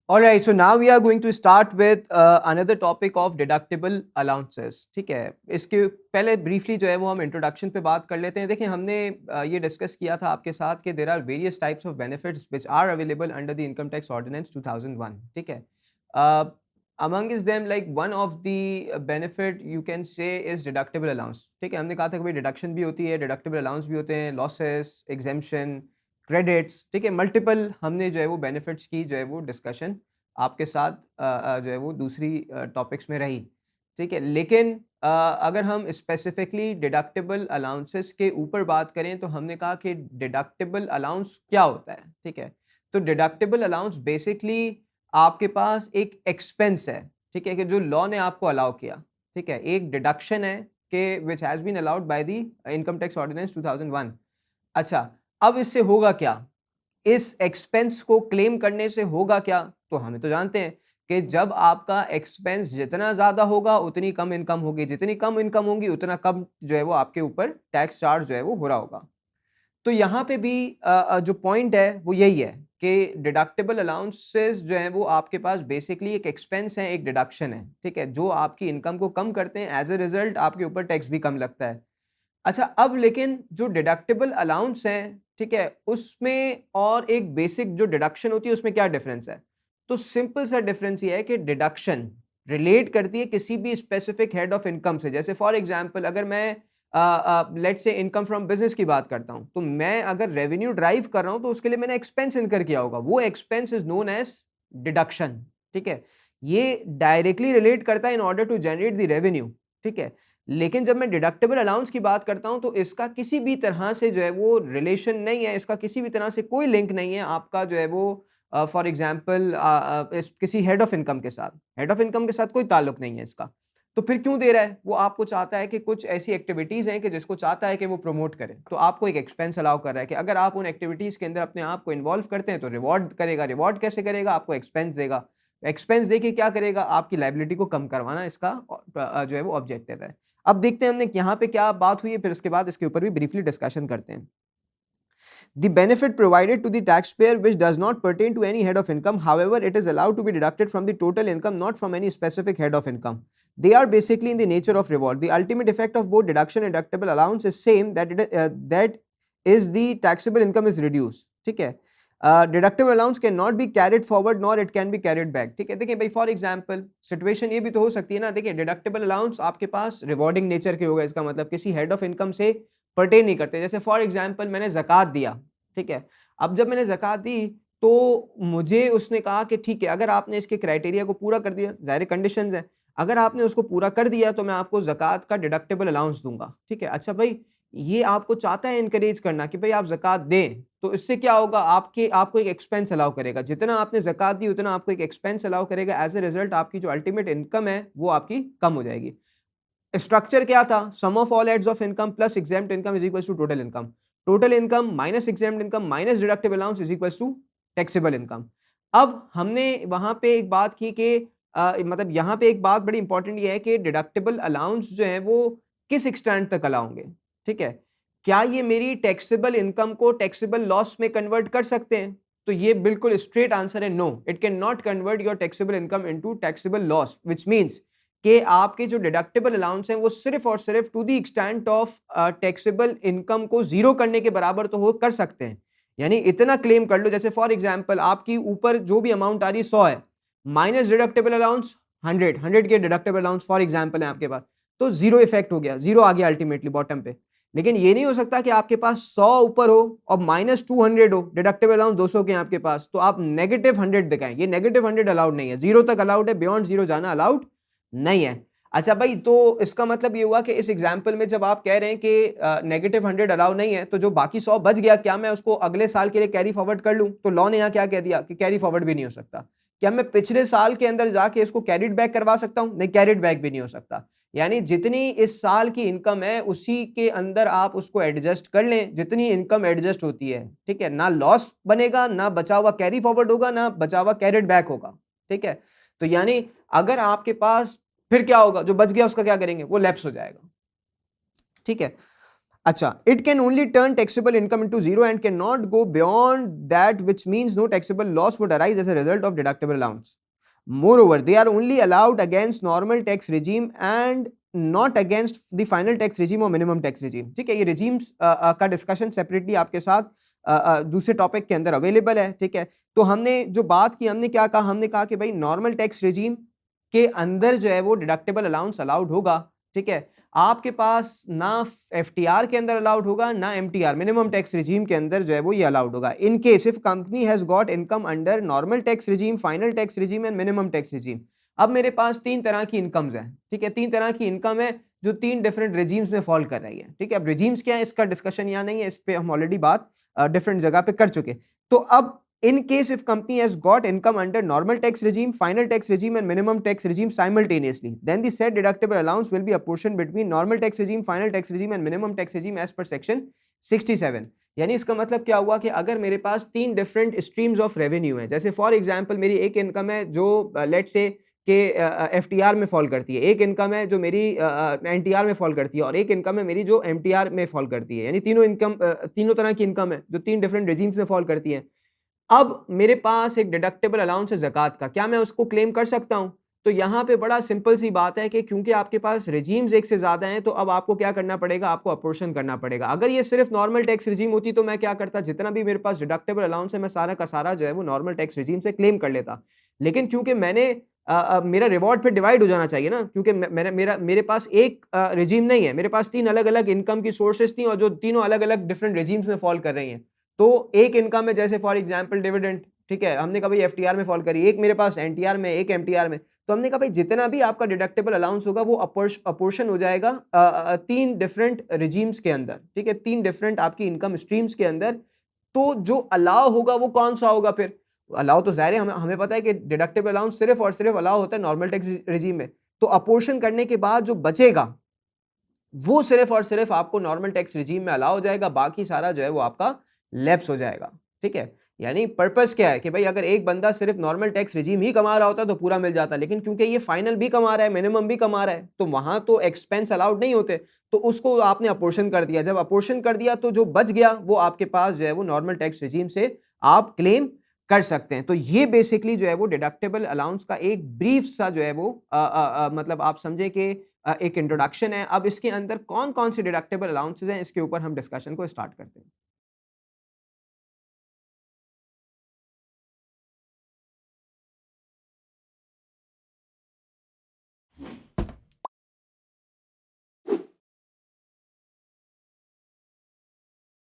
All right, so now we are going to start with another topic of deductible allowances. ठीक है, इसके पहले briefly जो है वो हम introduction पे बात कर लेते हैं. देखिए हमने ये discuss किया था आपके साथ कि there are various types of benefits which are available under the Income Tax Ordinance 2001. ठीक है, amongst them like one of the benefit you can say is deductible allowance. ठीक है, हमने कहा था कि भाई deduction भी होती है, deductible allowance भी होते हैं, losses, exemption, क्रेडिट्स. ठीक है, मल्टीपल हमने जो है वो बेनिफिट्स की जो है वो डिस्कशन आपके साथ जो है वो दूसरी टॉपिक्स में रही. ठीक है, लेकिन अगर हम स्पेसिफिकली डिडक्टिबल अलाउंसेस के ऊपर बात करें तो हमने कहा कि डिडक्टिबल अलाउंस क्या होता है. ठीक है, तो डिडक्टिबल अलाउंस बेसिकली आपके पास एक एक्सपेंस है. ठीक है, कि जो लॉ ने आपको अलाउ किया. ठीक है, एक डिडक्शन है कि which has been allowed by the income tax ordinance 2001. अच्छा, अब इससे होगा क्या? इस एक्सपेंस को क्लेम करने से होगा क्या? तो हमें तो जानते हैं कि जब आपका एक्सपेंस जितना ज़्यादा होगा उतनी कम इनकम होगी, जितनी कम इनकम होगी उतना कम जो है वो आपके ऊपर टैक्स चार्ज जो है वो हो रहा होगा. तो यहाँ पे भी जो पॉइंट है वो यही है कि डिडक्टिबल अलाउंसेस जो हैं वो आपके पास बेसिकली एक एक्सपेंस है, एक डिडक्शन है. ठीक है, जो आपकी इनकम को कम करते हैं, एज़ अ रिज़ल्ट आपके ऊपर टैक्स भी कम लगता है. अच्छा, अब लेकिन जो डिडक्टिबल अलाउंस हैं, ठीक है, उसमें और एक बेसिक जो डिडक्शन होती है उसमें क्या डिफरेंस है? तो सिंपल सा डिफरेंस ये है कि डिडक्शन रिलेट करती है किसी भी स्पेसिफिक हेड ऑफ इनकम से. जैसे फॉर एग्जांपल अगर मैं let's say income from business की बात करता हूं, तो मैं अगर रेवेन्यू ड्राइव कर रहा हूं तो उसके लिए मैंने एक्सपेंस इनकर किया होगा, वो expense is known as deduction. ठीक है, ये डायरेक्टली रिलेट करता है in order to generate the revenue. ठीक है, लेकिन जब मैं डिडक्टिबल अलाउंस की बात करता हूं तो इसका किसी भी तरह से जो है वो रिलेशन नहीं है, इसका किसी भी तरह से कोई लिंक नहीं है आपका जो है वो फॉर एग्जांपल किसी हेड ऑफ इनकम के साथ. हेड ऑफ इनकम के साथ कोई ताल्लुक नहीं है इसका. तो फिर क्यों दे रहा है? वो आपको चाहता है कि कुछ ऐसी एक्टिविटीज हैं कि जिसको चाहता है कि वो प्रमोट करे, तो आपको एक एक्सपेंस अलाउ कर रहा है कि अगर आप उन एक्टिविटीज के अंदर अपने आप को इन्वॉल्व करते हैं तो रिवॉर्ड करेगा. रिवॉर्ड कैसे करेगा? आपको एक्सपेंस देगा. एक्सपेंस देके क्या करेगा? आपकी लायबिलिटी को कम करवाना इसका जो है वो ऑब्जेक्टिव है. अब देखते हैं हमने यहाँ पे क्या बात हुई है, फिर उसके बाद इसके ऊपर भी ब्रीफली डिस्कशन करते हैं. The benefit provided to the taxpayer which does not pertain to any head of income, however, it is allowed to be deducted from the total income, not from any specific head of income. They are basically in the nature of reward. The ultimate effect of both deduction and deductible allowance is same, that is the taxable income is reduced. ठीक है, deductible allowance can not be carried forward nor it can be carried back. ठीक है, देखिए भाई for example situation ये भी तो हो सकती है ना. देखिए डिडक्टिबल अलाउंस आपके पास रिवॉर्डिंग नेचर के होगा, इसका मतलब किसी हेड ऑफ इनकम से पर्टेन नहीं करते. जैसे फॉर एग्जांपल मैंने ज़कात दिया. ठीक है, अब जब मैंने ज़कात दी तो मुझे उसने कहा कि ठीक है, अगर आपने इसके क्राइटेरिया को पूरा कर दिया, ज़ाहिर कंडीशंस हैं, अगर आपने उसको पूरा कर दिया तो मैं आपको ज़कात का डिडक्टिबल अलाउंस दूंगा. ठीक है, अच्छा भाई, ये आपको चाहता है इनकरेज करना कि भाई आप ज़कात दें, तो इससे क्या होगा? आपको एक एक्सपेंस अलाउ करेगा. जितना आपने ज़कात दी उतना आपको एक एक्सपेंस अलाउ करेगा. एज ए रिजल्ट आपकी जो अल्टीमेट इनकम है वो आपकी कम हो जाएगी. स्ट्रक्चर क्या था? Sum of all heads of income plus exempt income is equal to total income. Total income minus exempt income minus deductible allowance is equal to taxable income. अब हमने वहां पे एक बात की कि मतलब यहाँ पे एक बात बड़ी इंपॉर्टेंट ये है कि डिडक्टिबल अलाउंस जो है वो किस एक्सटेंट तक अलाउ होंगे. ठीक है, क्या ये मेरी टैक्सेबल इनकम को टैक्सेबल लॉस में कन्वर्ट कर सकते हैं? तो ये बिल्कुल स्ट्रेट आंसर है no. It can not convert your taxable income into taxable loss, which means कि आपके जो डिडक्टिबल अलाउंस हैं वो सिर्फ और सिर्फ to the extent of taxable income को जीरो करने के बराबर तो हो कर सकते हैं. यानी इतना क्लेम कर लो, जैसे फॉर एग्जांपल आपकी ऊपर जो भी अमाउंट आ रही है 100 है, माइनस डिडक्टिबल अलाउंस 100 के डिडक्टिबल अलाउंस फॉर एग्जांपल है आपके पास, तो जीरो इफेक्ट हो गया, जीरो आ गया अल्टीमेटली बॉटम पे. लेकिन ये नहीं हो सकता कि आपके पास 100 ऊपर हो और माइनस 200 हो, डिडक्टिबल अलाउंस 200 के हैं आपके पास, तो आप नेगेटिव 100 दिखाएं. ये नेगेटिव 100 अलाउड नहीं है. जीरो तक अलाउड है, बियॉन्ड जीरो जाना अलाउड नहीं है. अच्छा भाई, तो इसका मतलब ये हुआ कि इस एग्जाम्पल में जब आप कह रहे हैं कि नेगेटिव 100 अलाउ नहीं है, तो जो बाकी 100 बच गया, क्या मैं उसको अगले साल के लिए कैरी फॉरवर्ड कर लूं? तो लॉ ने यहाँ क्या कह दिया कि कैरी फॉरवर्ड भी नहीं हो सकता. क्या मैं पिछले साल के अंदर जाके इसको कैरिड बैक करवा सकता हूं? नहीं, कैरिड बैक भी नहीं हो सकता. यानी जितनी इस साल की इनकम है उसी के अंदर आप उसको एडजस्ट कर लें, जितनी इनकम एडजस्ट होती है. ठीक है, ना लॉस बनेगा, ना बचा हुआ कैरी फॉरवर्ड होगा, ना बचा हुआ कैरिड बैक होगा. ठीक है, तो यानी अगर आपके पास, फिर क्या होगा? जो बच गया उसका क्या करेंगे? वो लैप्स हो जाएगा. ठीक है, अच्छा, it can only turn taxable income into zero and cannot go beyond that, which means no taxable loss would arise as a result of deductible allowance. Moreover, they are only allowed against normal tax regime and not against the final tax regime or minimum tax regime. ठीक है, ये regimes का discussion separately आपके साथ दूसरे topic के अंदर available है. ठीक है, तो हमने जो बात की, हमने क्या कहा, हमने कहा कि भाई नॉर्मल टैक्स regime के अंदर जो है वो डिडक्टेबल अलाउंस अलाउड होगा. ठीक है, आपके पास ना एफटीआर के अंदर अलाउड होगा ना एमटीआर मिनिमम टैक्स रिजीम के अंदर जो है वो ये अलाउड होगा. In case if company has got income under normal tax regime, final tax regime and minimum tax regime. अब मेरे पास तीन तरह की इनकम्स हैं. ठीक है, तीन तरह की इनकम है जो तीन डिफरेंट रिजीम्स में फॉल कर रही है. ठीक है, अब रिजीम्स क्या है इसका डिस्कशन यहाँ नहीं है, इस पे हम ऑलरेडी बात डिफरेंट जगह पे कर चुके. तो अब in case if company has got income under normal tax regime, final tax regime and minimum tax regime simultaneously, then the said deductible allowance will be apportioned between normal tax regime, final tax regime and minimum tax regime as per section 67. यानी इसका मतलब क्या हुआ कि अगर मेरे पास तीन different streams of revenue हैं, जैसे फॉर एग्जांपल मेरी एक इनकम है जो लेट्स से के एफटीआर में फॉल करती है, एक इनकम है जो मेरी एनटीआर में फॉल करती है और एक इनकम है मेरी जो एमटीआर में फॉल करती है. यानी तीनों इनकम तीनों तरह की इनकम है जो तीन डिफरेंट रेजिम्स में फॉल करती है. अब मेरे पास एक डिडक्टेबल अलाउंस है ज़कात का, क्या मैं उसको क्लेम कर सकता हूं? तो यहां पे बड़ा सिंपल सी बात है कि क्योंकि आपके पास रेजीम्स एक से ज्यादा हैं, तो अब आपको क्या करना पड़ेगा, आपको अपोर्शन करना पड़ेगा. अगर ये सिर्फ नॉर्मल टैक्स रेजीम होती तो मैं क्या करता, जितना भी मेरे पास डिडक्टेबल अलाउंस है मैं सारा का सारा जो है वो नॉर्मल टैक्स रेजीम से क्लेम कर लेता. लेकिन क्योंकि मैंने मेरा रिवॉर्ड फिर डिवाइड हो जाना चाहिए ना, क्योंकि मेरे पास एक रेजीम नहीं है, मेरे पास तीन अलग अलग इनकम की सोर्सेज थी और जो तीनों अलग अलग डिफरेंट रेजीम्स में फॉल कर रही हैं. तो एक इनकम है जैसे फॉर एग्जांपल डिविडेंड. ठीक है, हमने कहा भाई एफटीआर में फॉल करी, एक मेरे पास एनटीआर में, एक एमटीआर में. तो हमने कहा भाई जितना भी आपका डिडक्टेबल अलाउंस होगा वो अपोर्शन हो जाएगा तीन डिफरेंट रिजीम्स के अंदर. ठीक है, तीन डिफरेंट आपकी इनकम स्ट्रीम्स के अंदर. तो जो अलाउ होगा वो कौन सा होगा फिर? अलाउ तो ज़ाहिर है, हमें पता है कि डिडक्टेबल अलाउंस सिर्फ और सिर्फ अलाउ होता है नॉर्मल टैक्स रिजीम में. तो अपोर्शन करने के बाद जो बचेगा वो सिर्फ और सिर्फ आपको नॉर्मल टैक्स रिजीम में अलाउ हो जाएगा, बाकी सारा जो है वो आपका लैप्स हो जाएगा. ठीक है, यानी पर्पस क्या है कि भाई अगर एक बंदा सिर्फ नॉर्मल टैक्स रिजीम ही कमा रहा होता तो पूरा मिल जाता, लेकिन क्योंकि ये फाइनल भी कमा रहा है, मिनिमम भी कमा रहा है, तो वहां तो एक्सपेंस अलाउड नहीं होते, तो उसको आपने अपोर्शन कर दिया. जब अपोर्शन कर दिया तो जो बच गया वो आपके पास जो है वो नॉर्मल टैक्स रिजीम से आप क्लेम कर सकते हैं. तो ये बेसिकली जो है वो डिडक्टेबल अलाउंस का एक ब्रीफ सा जो है वो मतलब आप समझे कि एक इंट्रोडक्शन है. अब इसके अंदर कौन कौन से डिडक्टेबल अलाउंसेस हैं इसके ऊपर हम डिस्कशन को स्टार्ट करते हैं.